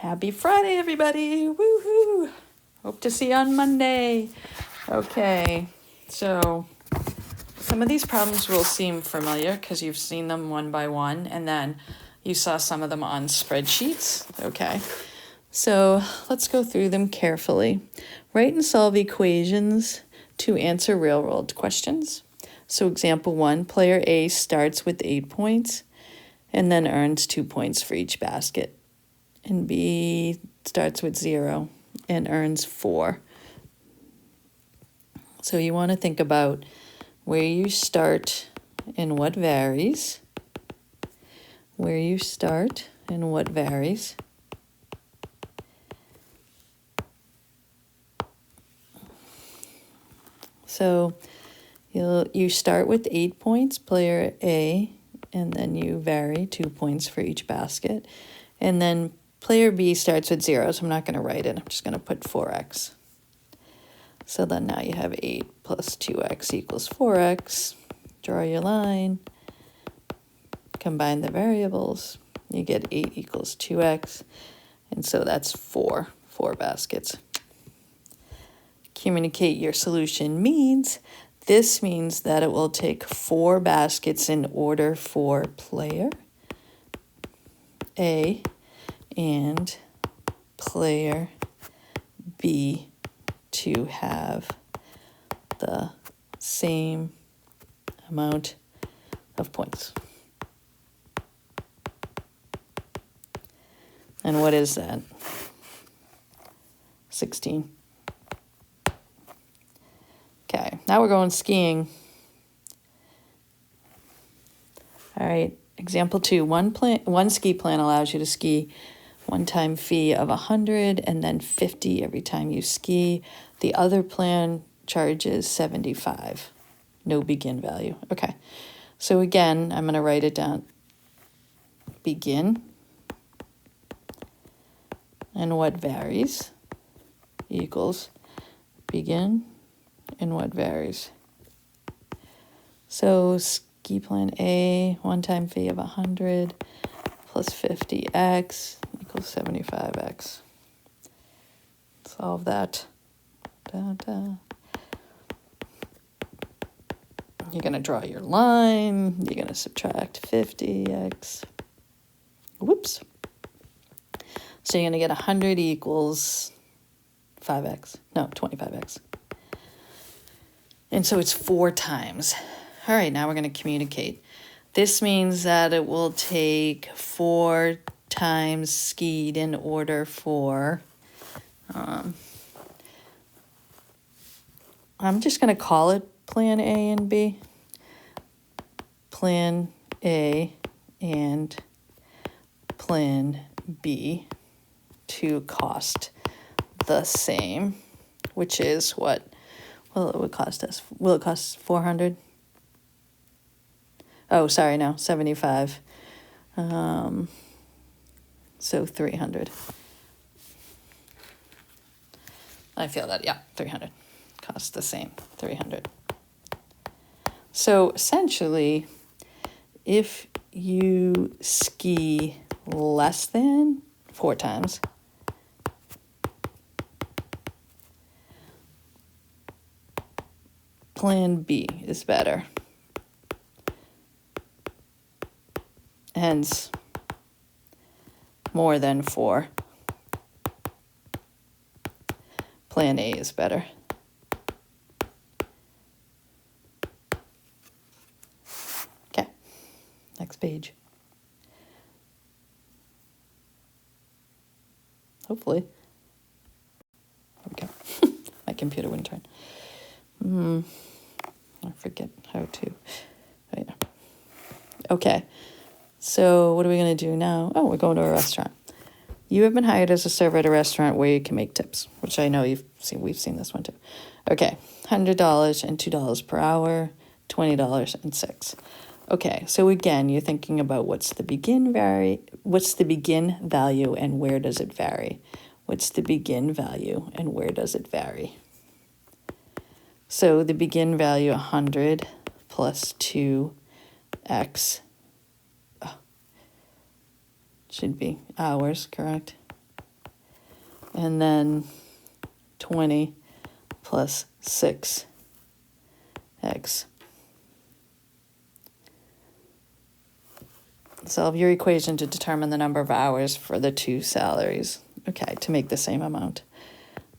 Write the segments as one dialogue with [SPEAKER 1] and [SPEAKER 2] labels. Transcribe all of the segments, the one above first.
[SPEAKER 1] Happy Friday, everybody. Woohoo. Hope to see you on Monday. Okay, so some of these problems will seem familiar because you've seen them one by one, and then you saw some of them on spreadsheets. Okay, so let's go through them carefully. Write and solve equations to answer real-world questions. So example 1, player A starts with 8 points and then earns 2 points for each basket. And B starts with 0 and earns 4. So you want to think about where you start and what varies. Where you start and what varies. So you start with 8 points, player A, and then you vary 2 points for each basket. And then player B starts with 0, so I'm not going to write it. I'm just going to put 4x. So then now you have 8 plus 2x equals 4x. Draw your line. Combine the variables. You get 8 equals 2x. And so that's 4 baskets. Communicate your solution means, this means that it will take 4 baskets in order for player A and player B to have the same amount of points. And what is that? 16. Okay, now we're going skiing. All right, example 2. One ski plan allows you to ski one-time fee of 100 and then 50 every time you ski. The other plan charges 75. No begin value. Okay, so again, I'm going to write it down. Begin and what varies equals begin and what varies. So ski plan A, one-time fee of 100 plus 50x equals 75x. Solve that. You're going to draw your line. You're going to subtract 50x. Whoops. So you're going to get 100 equals 5x. No, 25x. And so it's 4 times. All right, now we're going to communicate. This means that it will take 4 times skied in order for, I'm just going to call it plan A and B. Plan A and plan B to cost the same, which is what? Well, it would cost us. Will it cost 400? Oh, sorry, no, 75. So 300. I feel that, yeah, 300. Costs the same, 300. So essentially, if you ski less than 4 times, plan B is better. Hence, more than 4. Plan A is better. Okay, next page. Hopefully. Okay, my computer wouldn't turn. I forget how to. Oh, yeah. Okay, so what are we going to do now? Oh, we're going to a restaurant. You have been hired as a server at a restaurant where you can make tips, which I know we've seen this one too. Okay, $100 and $2 per hour, $20 and $6. Okay, so again, you're thinking about what's the begin value and where does it vary? What's the begin value and where does it vary? So the begin value 100 plus 2x should be hours, correct? and then 20 plus 6x. Solve your equation to determine the number of hours for the two salaries. Okay, to make the same amount.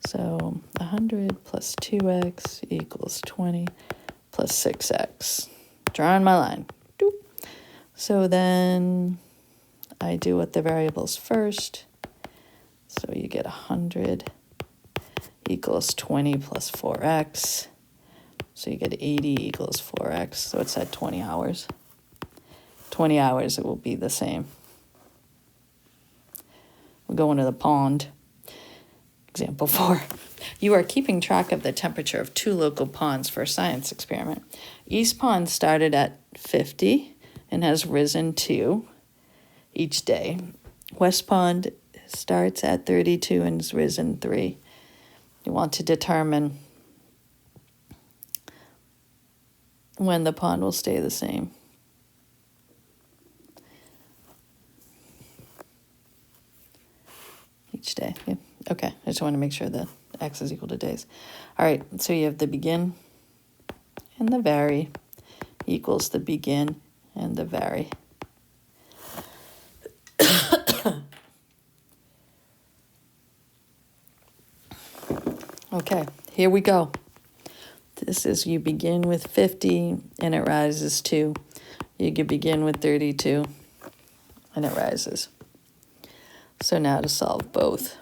[SPEAKER 1] So 100 plus 2x equals 20 plus 6x. Drawing my line. Doop. So then I do what the variables first. So you get 100 equals 20 plus 4x. So you get 80 equals 4x. So it's at 20 hours. 20 hours, it will be the same. We're going to the pond. Example 4. You are keeping track of the temperature of two local ponds for a science experiment. East Pond started at 50 and has risen 2 each day. West Pond starts at 32 and has risen 3. You want to determine when the pond will stay the same. Each day. Yeah. Okay, I just want to make sure that x is equal to days. All right, so you have the begin and the vary equals the begin and the vary. Okay, here we go. This is you begin with 50 and it rises 2. You could begin with 32 and it rises. So now to solve both.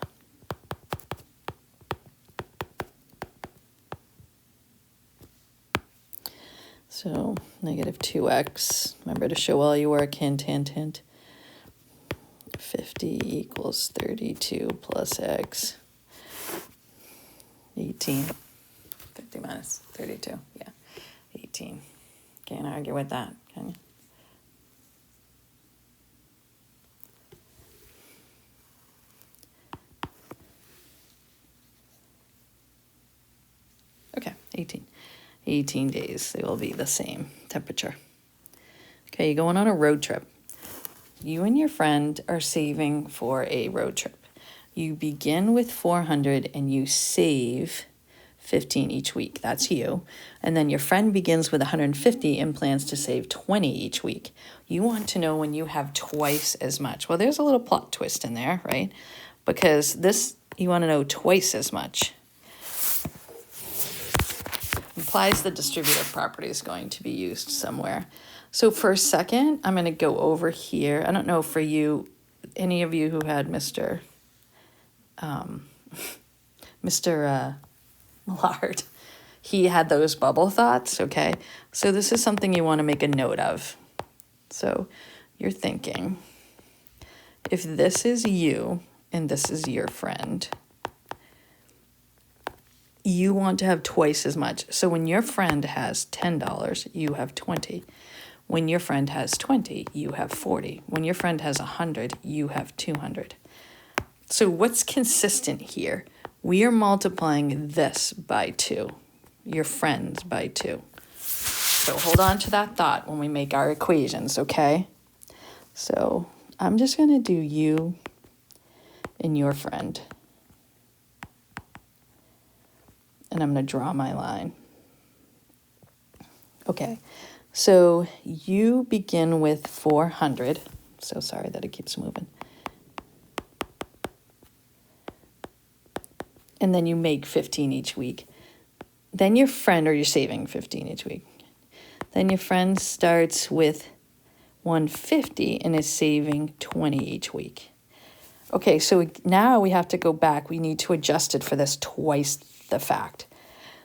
[SPEAKER 1] So negative 2x. Remember to show all your work. Hint, hint, hint. 50 equals 32 plus x. 18. 50 minus 32. Yeah, 18. Can't argue with that, can you? Okay, 18. 18 days, they will be the same temperature. Okay, you're going on a road trip. You and your friend are saving for a road trip. You begin with 400 and you save 15 each week. That's you. And then your friend begins with 150 and plans to save 20 each week. You want to know when you have twice as much. Well, there's a little plot twist in there, right? Because this, you want to know twice as much. Implies the distributive property is going to be used somewhere. So for a second, I'm going to go over here. I don't know for you, any of you who had Mr. Millard, he had those bubble thoughts, okay? So this is something you want to make a note of. So you're thinking, if this is you and this is your friend, you want to have twice as much. So when your friend has $10, you have 20. When your friend has 20, you have 40. When your friend has 100, you have 200. So what's consistent here? We are multiplying this by 2, your friends by 2. So hold on to that thought when we make our equations, okay? So I'm just going to do you and your friend. And I'm going to draw my line. Okay, so you begin with 400. So sorry that it keeps moving. And then you make 15 each week. Then your friend, or you're saving 15 each week. Then your friend starts with 150 and is saving 20 each week. Okay, so now we have to go back. We need to adjust it for this twice the fact.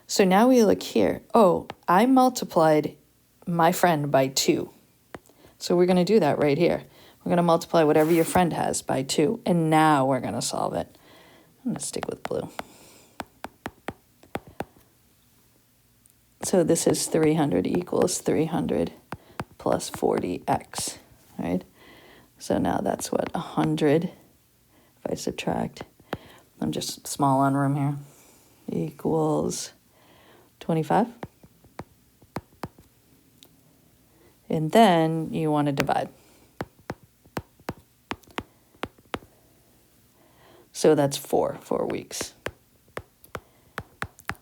[SPEAKER 1] So now we look here. Oh, I multiplied my friend by 2. So we're going to do that right here. We're going to multiply whatever your friend has by 2. And now we're going to solve it. I'm going to stick with blue. So this is 300 equals 300 plus 40x, right? So now that's what, 100, if I subtract, I'm just small on room here, equals 25. And then you want to divide. So that's 4 weeks.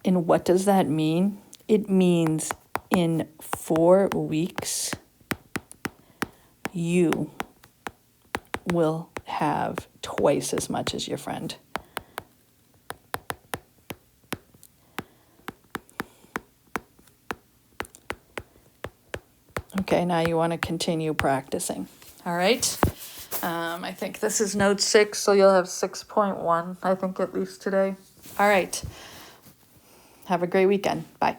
[SPEAKER 1] And what does that mean? It means in 4 weeks, you will have twice as much as your friend. Okay, now you want to continue practicing. All right. I think this is note 6, so you'll have 6.1, I think, at least today. All right. Have a great weekend. Bye.